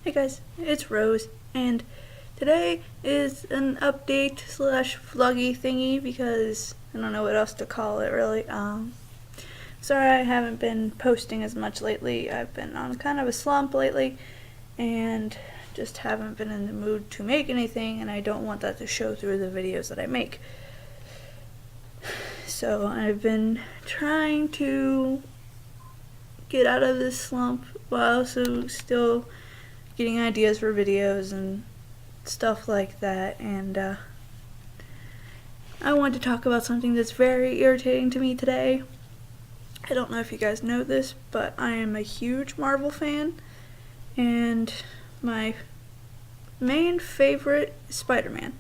Hey guys, it's Rose, and today is an update slash vloggy thingy because I don't know what else to call it really. Sorry I haven't been posting as much lately. I've been on kind of a slump lately and just haven't been in the mood to make anything, and I don't want that to show through the videos that I make. So I've been trying to get out of this slump while also still getting ideas for videos and stuff like that, and I want to talk about something that's very irritating to me today. I don't know if you guys know this, but I am a huge Marvel fan, and my main favorite is Spider-Man.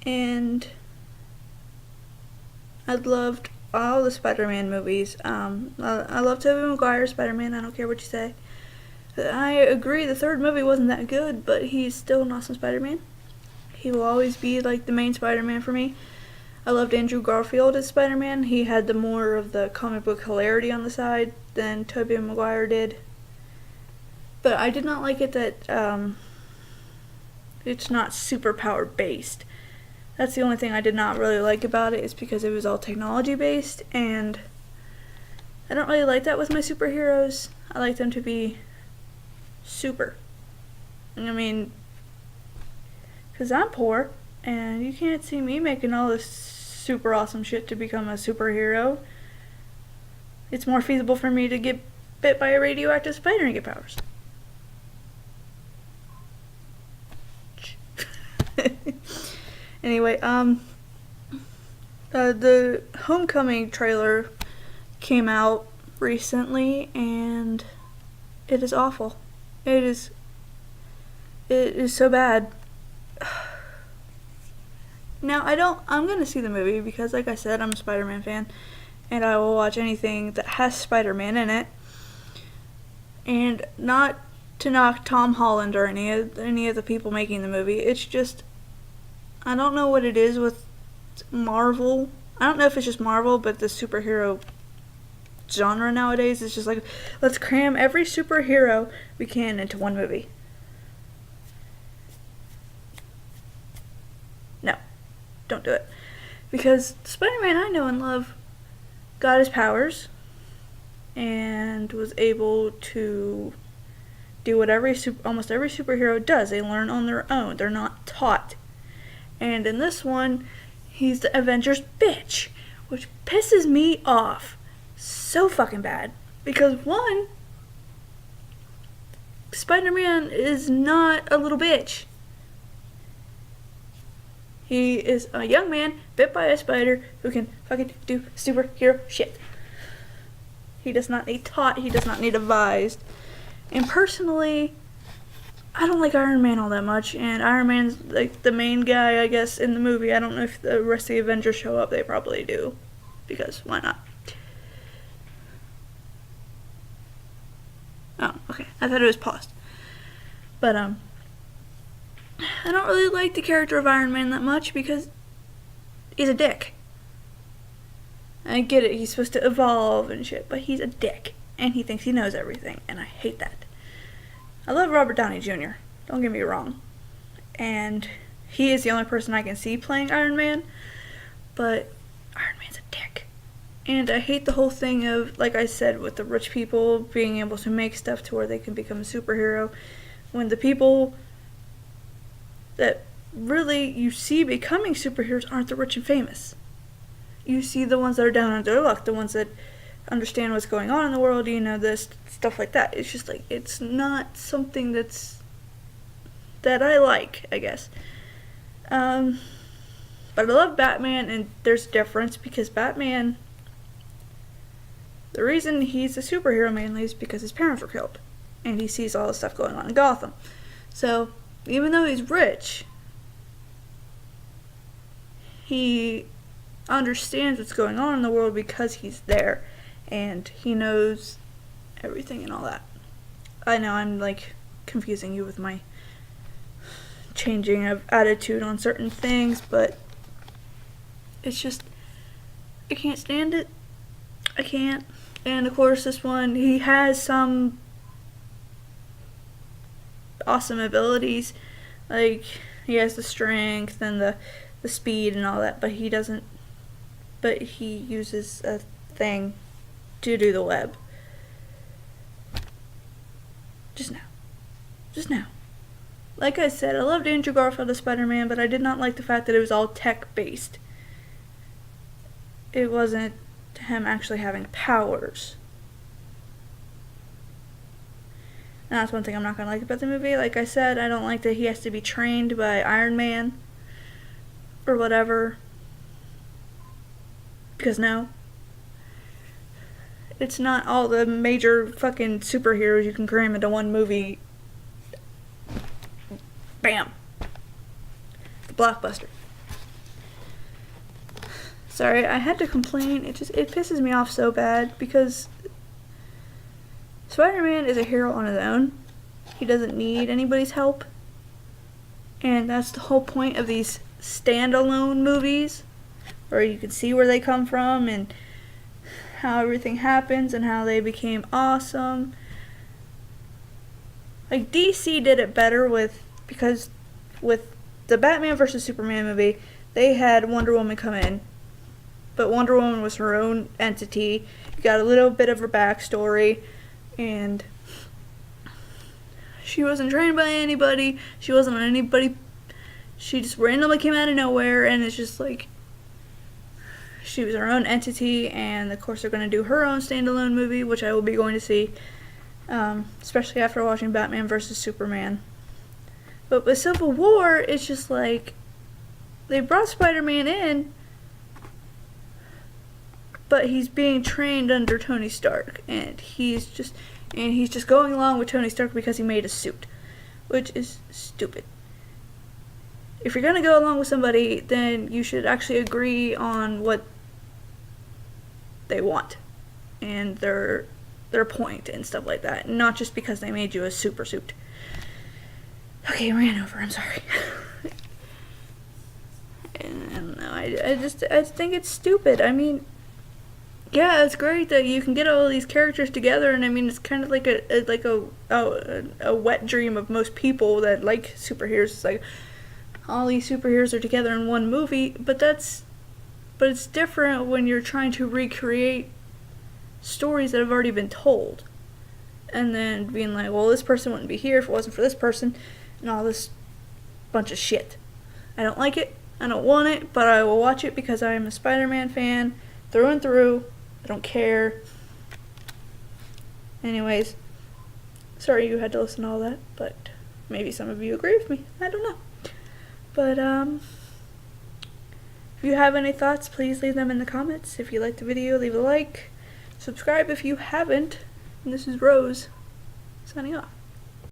And I loved all the Spider-Man movies. I love Tobey Maguire's Spider-Man, I don't care what you say. I agree the third movie wasn't that good, but he's still an awesome Spider-Man. He will always be like the main Spider-Man for me. I loved Andrew Garfield as Spider-Man. He had the more of the comic book hilarity on the side than Tobey Maguire did. But I did not like it that it's not superpower based. That's the only thing I did not really like about it, is because it was all technology based, and I don't really like that with my superheroes. I like them to be super. I mean, because I'm poor, and you can't see me making all this super awesome shit to become a superhero. It's more feasible for me to get bit by a radioactive spider and get powers. Anyway, the Homecoming trailer came out recently, and it is awful. It is so bad. Now, I'm gonna see the movie because, like I said, I'm a Spider-Man fan, and I will watch anything that has Spider-Man in it. And not to knock Tom Holland or any of the people making the movie, it's just, I don't know what it is with Marvel. I don't know if it's just Marvel, but the superhero genre nowadays is just like, let's cram every superhero we can into one movie. No, don't do it. Because Spider-Man I know and love got his powers and was able to do what almost every superhero does. They learn on their own. They're not taught. And in this one, he's the Avengers bitch, which pisses me off so fucking bad. Because one, Spider-Man is not a little bitch. He is a young man bit by a spider who can fucking do superhero shit. He does not need taught, he does not need advised. And personally, I don't like Iron Man all that much, and Iron Man's like the main guy, I guess, in the movie. I don't know if the rest of the Avengers show up. They probably do, because why not? Oh, okay. I thought it was paused. But I don't really like the character of Iron Man that much because he's a dick. I get it, he's supposed to evolve and shit, but he's a dick, and he thinks he knows everything, and I hate that. I love Robert Downey Jr., don't get me wrong, and he is the only person I can see playing Iron Man, but Iron Man's a dick. And I hate the whole thing of, like I said, with the rich people being able to make stuff to where they can become a superhero, when the people that really you see becoming superheroes aren't the rich and famous. You see the ones that are down on their luck, the ones that understand what's going on in the world, this stuff like that. It's just like, it's not something that I like, I guess. But I love Batman, and there's a difference because Batman, the reason he's a superhero mainly is because his parents were killed, and he sees all the stuff going on in Gotham. So even though he's rich, he understands what's going on in the world because he's there. And he knows everything and all that. I know I'm like confusing you with my changing of attitude on certain things, but it's just, I can't stand it. I can't. And of course this one, he has some awesome abilities. Like, he has the strength and the speed and all that, but he doesn't, but he uses a thing to do the web. Just now. Like I said, I loved Andrew Garfield as Spider-Man, but I did not like the fact that it was all tech-based. It wasn't him actually having powers. And that's one thing I'm not going to like about the movie. Like I said, I don't like that he has to be trained by Iron Man or whatever. Because no. It's not all the major fucking superheroes you can cram into one movie. Bam. The blockbuster. Sorry, I had to complain. It pisses me off so bad because Spider-Man is a hero on his own. He doesn't need anybody's help. And that's the whole point of these standalone movies, where you can see where they come from and how everything happens and how they became awesome. Like, DC did it better because with the Batman vs. Superman movie, they had Wonder Woman come in. But Wonder Woman was her own entity. You got a little bit of her backstory, and she wasn't trained by anybody. She wasn't on anybody. She just randomly came out of nowhere, and it's just like, she was her own entity, and of course they're going to do her own standalone movie, which I will be going to see, especially after watching Batman vs. Superman. But with Civil War, it's just like, they brought Spider-Man in, but he's being trained under Tony Stark, and he's just going along with Tony Stark because he made a suit, which is stupid. If you're going to go along with somebody, then you should actually agree on what they want and their point and stuff like that, not just because they made you a super suit. Okay, I ran over, I'm sorry. I don't know, I just think it's stupid. I mean, yeah, it's great that you can get all of these characters together, and I mean, it's kind of like a wet dream of most people that like superheroes. It's like, all these superheroes are together in one movie, but it's different when you're trying to recreate stories that have already been told, and then being like, well, this person wouldn't be here if it wasn't for this person, and all this bunch of shit. I don't like it, I don't want it, but I will watch it because I am a Spider-Man fan through and through. I don't care. Anyways, sorry you had to listen to all that, but maybe some of you agree with me, I don't know. But, if you have any thoughts, please leave them in the comments. If you liked the video, leave a like. Subscribe if you haven't. And this is Rose, signing off.